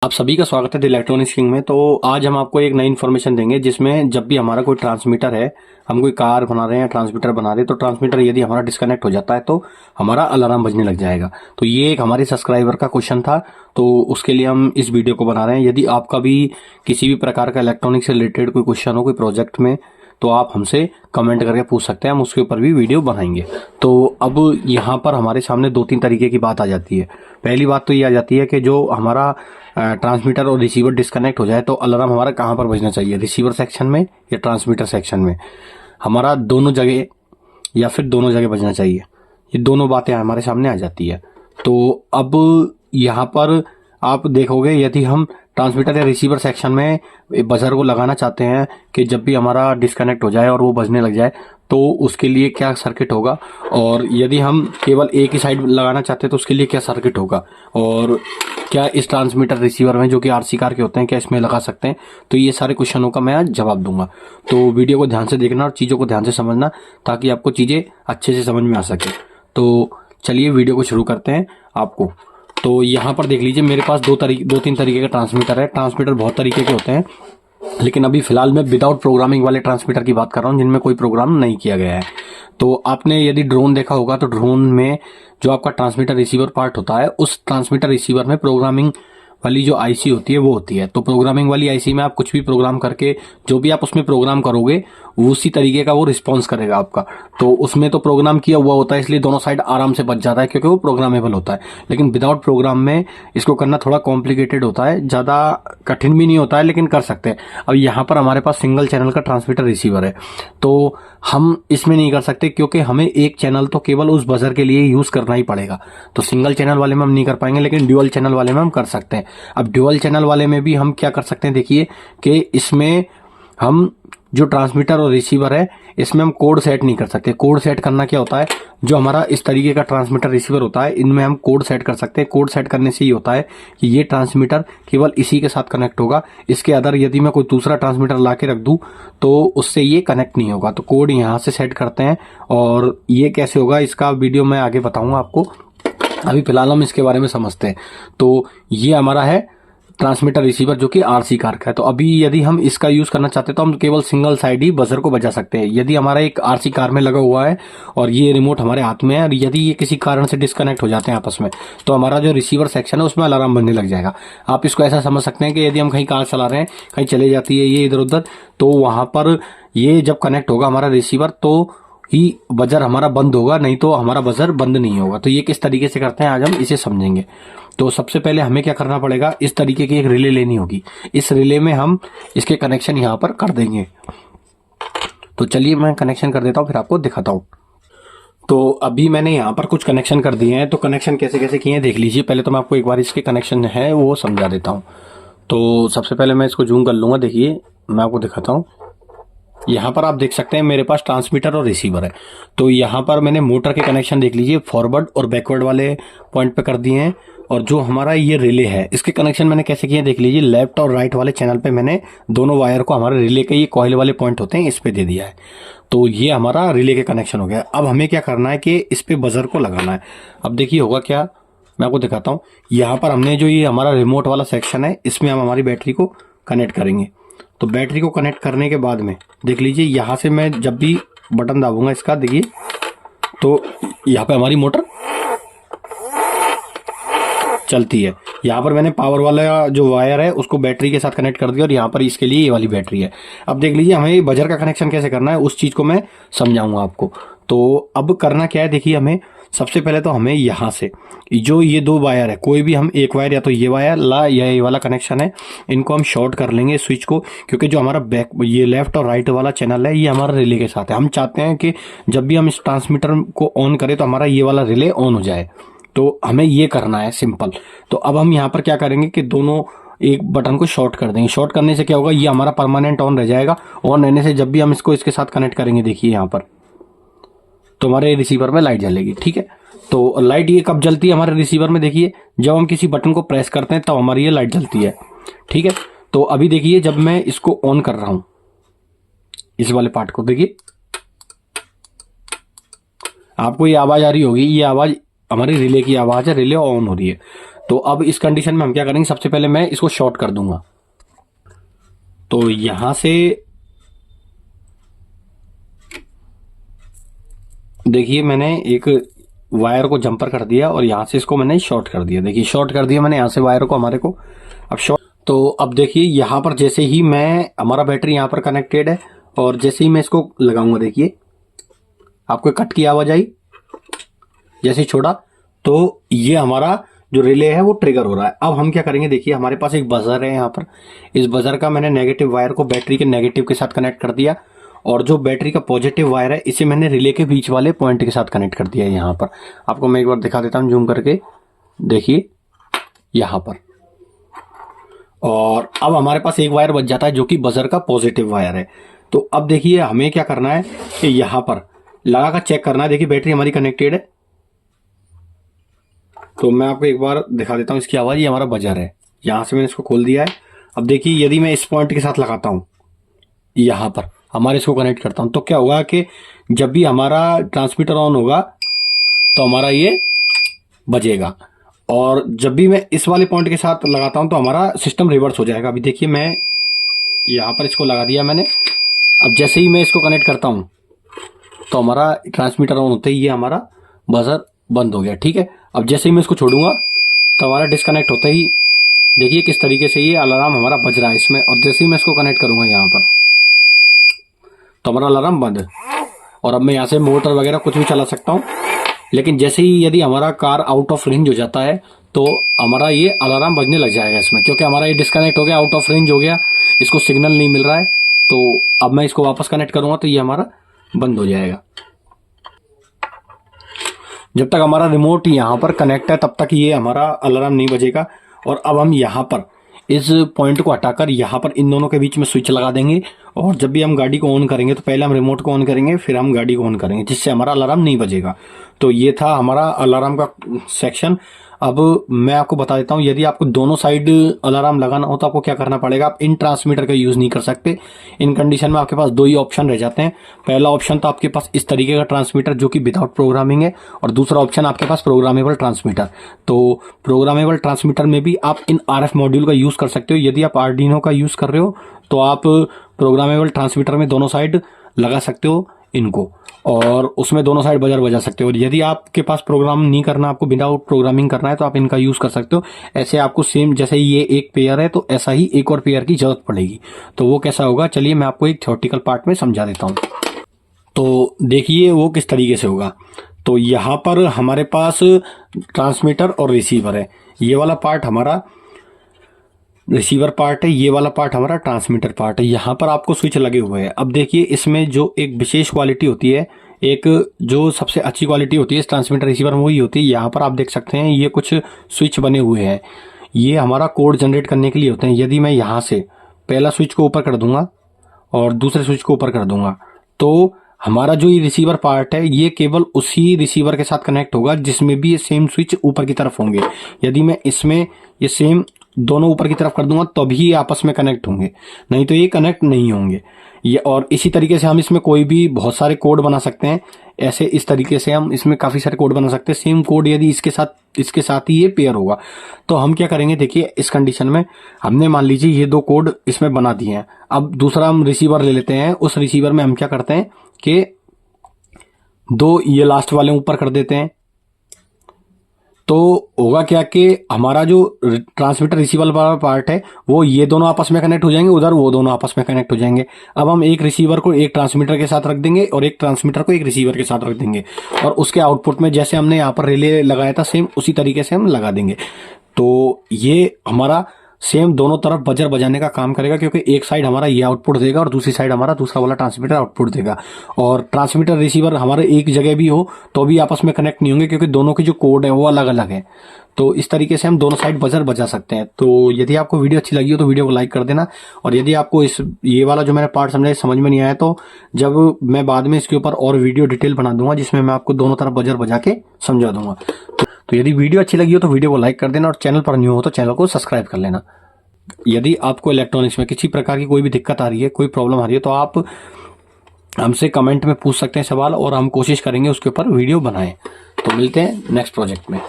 आप सभी का स्वागत है द इलेक्ट्रॉनिक्स किंग में। तो आज हम आपको एक नई इन्फॉर्मेशन देंगे जिसमें जब भी हमारा कोई ट्रांसमीटर है, हम कोई कार बना रहे हैं, ट्रांसमीटर बना रहे हैं, तो ट्रांसमीटर यदि हमारा डिस्कनेक्ट हो जाता है तो हमारा अलार्म बजने लग जाएगा। तो ये एक हमारे सब्सक्राइबर का क्वेश्चन था, तो उसके लिए हम इस वीडियो को बना रहे हैं। यदि आपका भी किसी भी प्रकार का इलेक्ट्रॉनिक से रिलेटेड कोई क्वेश्चन हो कोई प्रोजेक्ट में, तो आप हमसे कमेंट करके पूछ सकते हैं, हम उसके ऊपर भी वीडियो बनाएंगे। तो अब यहाँ पर हमारे सामने दो तीन तरीके की बात आ जाती है। पहली बात तो ये आ जाती है कि जो हमारा ट्रांसमीटर और रिसीवर डिस्कनेक्ट हो जाए तो अलार्म हमारा कहाँ पर बजना चाहिए, रिसीवर सेक्शन में या ट्रांसमीटर सेक्शन में। हमारा दोनों जगह या फिर दोनों जगह बजना चाहिए। ये दोनों बातें हमारे सामने आ जाती है। तो अब यहाँ पर आप देखोगे, यदि हम ट्रांसमीटर या रिसीवर सेक्शन में बजर को लगाना चाहते हैं कि जब भी हमारा डिस्कनेक्ट हो जाए और वो बजने लग जाए, तो उसके लिए क्या सर्किट होगा, और यदि हम केवल एक ही साइड लगाना चाहते हैं तो उसके लिए क्या सर्किट होगा, और क्या इस ट्रांसमीटर रिसीवर में जो कि आरसी कार के होते हैं क्या इसमें लगा सकते हैं। तो ये सारे क्वेश्चनों का मैं आज जवाब दूंगा। तो वीडियो को ध्यान से देखना और चीज़ों को ध्यान से समझना ताकि आपको चीज़ें अच्छे से समझ में आ सके। तो चलिए वीडियो को शुरू करते हैं आपको। तो यहाँ पर देख लीजिए, मेरे पास दो तीन तरीके के ट्रांसमीटर है। ट्रांसमीटर बहुत तरीके के होते हैं, लेकिन अभी फिलहाल मैं विदाउट प्रोग्रामिंग वाले ट्रांसमीटर की बात कर रहा हूँ जिनमें कोई प्रोग्राम नहीं किया गया है। तो आपने यदि ड्रोन देखा होगा तो ड्रोन में जो आपका ट्रांसमीटर रिसीवर पार्ट होता है, उस ट्रांसमीटर रिसीवर में प्रोग्रामिंग वाली जो आईसी होती है वो होती है। तो प्रोग्रामिंग वाली आईसी में आप कुछ भी प्रोग्राम करके जो भी आप उसमें प्रोग्राम करोगे उसी तरीके का वो रिस्पॉन्स करेगा आपका। तो उसमें तो प्रोग्राम किया हुआ होता है, इसलिए दोनों साइड आराम से बच जाता है क्योंकि वो प्रोग्रामेबल होता है। लेकिन विदाउट प्रोग्राम में इसको करना थोड़ा कॉम्प्लिकेटेड होता है, ज़्यादा कठिन भी नहीं होता है, लेकिन कर सकते हैं। अब यहाँ पर हमारे पास सिंगल चैनल का ट्रांसमीटर रिसीवर है, तो हम इसमें नहीं कर सकते क्योंकि हमें एक चैनल तो केवल उस बजर के लिए यूज़ करना ही पड़ेगा। तो सिंगल चैनल वाले में हम नहीं कर पाएंगे, लेकिन ड्यूअल चैनल वाले में हम कर सकते हैं। अब ड्यूअल चैनल वाले में भी हम क्या कर सकते हैं, देखिए कि इसमें हम जो ट्रांसमीटर और रिसीवर है इसमें हम कोड सेट नहीं कर सकते। कोड सेट करना क्या होता है, जो हमारा इस तरीके का ट्रांसमीटर रिसीवर होता है इनमें हम कोड सेट कर सकते हैं। कोड सेट करने से ये होता है कि ये ट्रांसमीटर केवल इसी के साथ कनेक्ट होगा, इसके अदर यदि मैं कोई दूसरा ट्रांसमीटर ला के रख दूँ तो उससे ये कनेक्ट नहीं होगा। तो कोड यहाँ से सेट करते हैं, और ये कैसे होगा इसका वीडियो मैं आगे बताऊँगा आपको। अभी फिलहाल हम इसके बारे में समझते हैं। तो ये हमारा है ट्रांसमीटर रिसीवर जो कि आरसी कार का है। तो अभी यदि हम इसका यूज़ करना चाहते हैं तो हम केवल सिंगल साइड ही बजर को बजा सकते हैं। यदि हमारा एक आरसी कार में लगा हुआ है और ये रिमोट हमारे हाथ में है, और यदि ये किसी कारण से डिस्कनेक्ट हो जाते हैं आपस में, तो हमारा जो रिसीवर सेक्शन है उसमें अलार्म बनने लग जाएगा। आप इसको ऐसा समझ सकते हैं कि यदि हम कहीं कार चला रहे हैं, कहीं चले जाती है ये इधर उधर, तो वहाँ पर ये जब कनेक्ट होगा हमारा रिसीवर तो ही बजर हमारा बंद होगा, नहीं तो हमारा बजर बंद नहीं होगा। तो ये किस तरीके से करते हैं आज हम इसे समझेंगे। तो सबसे पहले हमें क्या करना पड़ेगा, इस तरीके की एक रिले लेनी होगी। इस रिले में हम इसके कनेक्शन यहाँ पर कर देंगे। तो चलिए मैं कनेक्शन कर देता हूँ फिर आपको दिखाता हूँ। तो अभी मैंने यहाँ पर कुछ कनेक्शन कर दिए हैं। तो कनेक्शन कैसे कैसे किए हैं देख लीजिए। पहले तो मैं आपको एक बार इसके कनेक्शन है वो समझा देता हूँ। तो सबसे पहले मैं इसको जूम कर लूँगा, देखिए मैं आपको दिखाता हूँ। यहाँ पर आप देख सकते हैं मेरे पास ट्रांसमीटर और रिसीवर है। तो यहाँ पर मैंने मोटर के कनेक्शन देख लीजिए फॉरवर्ड और बैकवर्ड वाले पॉइंट पे कर दिए हैं। और जो हमारा ये रिले है इसके कनेक्शन मैंने कैसे किए देख लीजिए। लेफ्ट और राइट वाले चैनल पे मैंने दोनों वायर को हमारे रिले के ये कॉइल वाले पॉइंट होते हैं इस पे दे दिया है। तो ये हमारा रिले के कनेक्शन हो गया। अब हमें क्या करना है कि इस पे बजर को लगाना है। अब देखिए होगा क्या, मैं आपको दिखाता हूँ। यहाँ पर हमने जो ये हमारा रिमोट वाला सेक्शन है इसमें हम हमारी बैटरी को कनेक्ट करेंगे। तो बैटरी को कनेक्ट करने के बाद में देख लीजिए, यहाँ से मैं जब भी बटन दाबूंगा इसका, देखिए तो यहाँ पे हमारी मोटर चलती है। यहाँ पर मैंने पावर वाला जो वायर है उसको बैटरी के साथ कनेक्ट कर दिया, और यहाँ पर इसके लिए ये वाली बैटरी है। अब देख लीजिए हमें बजर का कनेक्शन कैसे करना है उस चीज़ को मैं समझाऊंगा आपको। तो अब करना क्या है, देखिए हमें सबसे पहले तो हमें यहाँ से जो ये दो वायर है, कोई भी हम एक वायर या तो ये वायर ला या ये वाला कनेक्शन है, इनको हम शॉर्ट कर लेंगे स्विच को। क्योंकि जो हमारा बैक ये लेफ्ट और राइट वाला चैनल है ये हमारा रिले के साथ है। हम चाहते हैं कि जब भी हम इस ट्रांसमीटर को ऑन करें तो हमारा ये वाला रिले ऑन हो जाए। तो हमें ये करना है सिंपल। तो अब हम यहाँ पर क्या करेंगे कि दोनों एक बटन को शॉर्ट कर देंगे। शॉर्ट करने से क्या होगा, ये हमारा परमानेंट ऑन रह जाएगा। ऑन रहने से जब भी हम इसको इसके साथ कनेक्ट करेंगे, देखिए यहाँ पर तो हमारे रिसीवर में लाइट जलेगी। ठीक है, तो लाइट ये कब जलती है हमारे रिसीवर में, देखिए जब हम किसी बटन को प्रेस करते हैं तब हमारी ये लाइट जलती है। ठीक है, तो अभी देखिए जब मैं इसको ऑन कर रहा हूं, इस वाले पार्ट को देखिए, आपको ये आवाज आ रही होगी, ये आवाज हमारी रिले की आवाज है, रिले ऑन हो रही है। तो अब इस कंडीशन में हम क्या करेंगे, सबसे पहले मैं इसको शॉर्ट कर दूंगा। तो यहां से देखिए मैंने एक वायर को जंपर कर दिया और यहां से इसको मैंने शॉर्ट कर दिया। देखिए शॉर्ट कर दिया मैंने यहां से वायर को हमारे को। अब शॉर्ट, तो अब देखिए यहां पर जैसे ही मैं, हमारा बैटरी यहां पर कनेक्टेड है और जैसे ही मैं इसको लगाऊंगा, देखिए आपको कट की आवाज आई, जैसे ही छोड़ा तो ये हमारा जो रिले है वो ट्रिगर हो रहा है। अब हम क्या करेंगे, देखिए हमारे पास एक बजर है यहाँ पर, इस बजर का मैंने नेगेटिव वायर को बैटरी के नेगेटिव के साथ कनेक्ट कर दिया और जो बैटरी का पॉजिटिव वायर है इसे मैंने रिले के बीच वाले पॉइंट के साथ कनेक्ट कर दिया है। यहाँ पर आपको मैं एक बार दिखा देता हूँ जूम करके, देखिए यहाँ पर। और अब हमारे पास एक वायर बच जाता है जो कि बजर का पॉजिटिव वायर है। तो अब देखिए हमें क्या करना है कि यहाँ पर लगा कर चेक करना है। देखिए बैटरी हमारी कनेक्टेड है, तो मैं आपको एक बार दिखा देता हूँ इसकी आवाज़। ये हमारा बजर है, यहाँ से मैंने इसको खोल दिया है। अब देखिए यदि मैं इस पॉइंट के साथ लगाता हूँ, यहाँ पर हमारे इसको कनेक्ट करता हूँ, तो क्या होगा कि जब भी हमारा ट्रांसमीटर ऑन होगा तो हमारा ये बजेगा, और जब भी मैं इस वाले पॉइंट के साथ लगाता हूँ तो हमारा सिस्टम रिवर्स हो जाएगा। अभी देखिए मैं यहाँ पर इसको लगा दिया मैंने। अब जैसे ही मैं इसको कनेक्ट करता हूँ तो हमारा ट्रांसमीटर ऑन होते ही ये हमारा बजर बंद हो गया। ठीक है, अब जैसे ही मैं इसको छोड़ूंगा तो हमारा डिस्कनेक्ट होते ही देखिए किस तरीके से ये अलार्म हमारा बज रहा है इसमें, और जैसे ही मैं इसको कनेक्ट करूंगा यहाँ पर तो हमारा अलार्म बंद। और अब मैं यहाँ से मोटर वगैरह कुछ भी चला सकता हूँ, लेकिन जैसे ही यदि हमारा कार आउट ऑफ रेंज हो जाता है तो हमारा ये अलार्म बजने लग जाएगा इसमें, क्योंकि हमारा ये डिस्कनेक्ट हो गया, आउट ऑफ रेंज हो गया, इसको सिग्नल नहीं मिल रहा है। तो अब मैं इसको वापस कनेक्ट करूंगा तो ये हमारा बंद हो जाएगा। जब तक हमारा रिमोट यहाँ पर कनेक्ट है तब तक ये हमारा अलार्म नहीं बजेगा। और अब हम यहाँ पर इस पॉइंट को हटाकर यहाँ पर इन दोनों के बीच में स्विच लगा देंगे, और जब भी हम गाड़ी को ऑन करेंगे तो पहले हम रिमोट को ऑन करेंगे फिर हम गाड़ी को ऑन करेंगे, जिससे हमारा अलार्म नहीं बजेगा। तो ये था हमारा अलार्म का सेक्शन। अब मैं आपको बता देता हूँ, यदि आपको दोनों साइड अलार्म लगाना हो तो आपको क्या करना पड़ेगा। आप इन ट्रांसमीटर का यूज़ नहीं कर सकते। इन कंडीशन में आपके पास दो ही ऑप्शन रह जाते हैं। पहला ऑप्शन तो आपके पास इस तरीके का ट्रांसमीटर जो कि विदाउट प्रोग्रामिंग है, और दूसरा ऑप्शन आपके पास प्रोग्रामेबल ट्रांसमीटर। तो प्रोग्रामेबल ट्रांसमीटर में भी आप इन RF मॉड्यूल का यूज़ कर सकते हो। यदि आप आर्डिनो का यूज़ कर रहे हो तो आप प्रोग्रामेबल ट्रांसमीटर में दोनों साइड लगा सकते हो इनको, और उसमें दोनों साइड बजर बजा सकते हो। और यदि आपके पास प्रोग्राम नहीं करना, आपको विदाउट प्रोग्रामिंग करना है तो आप इनका यूज़ कर सकते हो। ऐसे आपको सेम जैसे ये एक पेयर है तो ऐसा ही एक और पेयर की जरूरत पड़ेगी। तो वो कैसा होगा, चलिए मैं आपको एक थ्योरेटिकल पार्ट में समझा देता हूँ। तो देखिए वो किस तरीके से होगा। तो यहाँ पर हमारे पास ट्रांसमीटर और रिसीवर है। ये वाला पार्ट हमारा रिसीवर पार्ट है, ये वाला पार्ट हमारा ट्रांसमीटर पार्ट है। यहाँ पर आपको स्विच लगे हुए हैं। अब देखिए इसमें जो एक विशेष क्वालिटी होती है, एक जो सबसे अच्छी क्वालिटी होती है इस ट्रांसमीटर रिसीवर में वही होती है। यहाँ पर आप देख सकते हैं ये कुछ स्विच बने हुए हैं, ये हमारा कोड जनरेट करने के लिए होते हैं। यदि मैं यहाँ से पहला स्विच को ऊपर कर दूंगा और दूसरे स्विच को ऊपर कर दूंगा तो हमारा जो ये रिसीवर पार्ट है ये केवल उसी रिसीवर के साथ कनेक्ट होगा जिसमें भी ये सेम स्विच ऊपर की तरफ होंगे। यदि मैं इसमें ये सेम दोनों ऊपर की तरफ कर दूंगा तभी ये आपस में कनेक्ट होंगे, नहीं तो ये कनेक्ट नहीं होंगे। ये और इसी तरीके से हम इसमें कोई भी बहुत सारे कोड बना सकते हैं। ऐसे इस तरीके से हम इसमें काफ़ी सारे कोड बना सकते हैं। सेम कोड यदि इसके साथ ही ये पेयर होगा तो हम क्या करेंगे, देखिए इस कंडीशन में हमने मान लीजिए ये दो कोड इसमें बना दिए हैं। अब दूसरा हम रिसीवर ले लेते हैं। उस रिसीवर में हम क्या करते हैं कि दो ये लास्ट वाले ऊपर कर देते हैं। तो होगा क्या कि हमारा जो ट्रांसमीटर रिसीवर वाला पार्ट है वो ये दोनों आपस में कनेक्ट हो जाएंगे, उधर वो दोनों आपस में कनेक्ट हो जाएंगे। अब हम एक रिसीवर को एक ट्रांसमीटर के साथ रख देंगे और एक ट्रांसमीटर को एक रिसीवर के साथ रख देंगे, और उसके आउटपुट में जैसे हमने यहाँ पर रिले लगाया था सेम उसी तरीके से हम लगा देंगे। तो ये हमारा सेम दोनों तरफ बजर बजाने का काम करेगा, क्योंकि एक साइड हमारा ये आउटपुट देगा और दूसरी साइड हमारा दूसरा वाला ट्रांसमीटर आउटपुट देगा। और ट्रांसमीटर रिसीवर हमारे एक जगह भी हो तो भी आपस में कनेक्ट नहीं होंगे, क्योंकि दोनों की जो कोड है वो अलग अलग है। तो इस तरीके से हम दोनों साइड बजर बजा सकते हैं। तो यदि आपको वीडियो अच्छी लगी हो तो वीडियो को लाइक कर देना, और यदि आपको ये वाला जो मैंने पार्ट समझ में नहीं आया तो जब मैं बाद में इसके ऊपर और वीडियो डिटेल बना दूंगा जिसमें मैं आपको दोनों तरफ बजर बजा के समझा दूंगा। तो यदि वीडियो अच्छी लगी हो तो वीडियो को लाइक कर देना, और चैनल पर न्यू हो तो चैनल को सब्सक्राइब कर लेना। यदि आपको इलेक्ट्रॉनिक्स में किसी प्रकार की कोई भी दिक्कत आ रही है, कोई प्रॉब्लम आ रही है, तो आप हमसे कमेंट में पूछ सकते हैं सवाल, और हम कोशिश करेंगे उसके ऊपर वीडियो बनाएं। तो मिलते हैं नेक्स्ट प्रोजेक्ट में।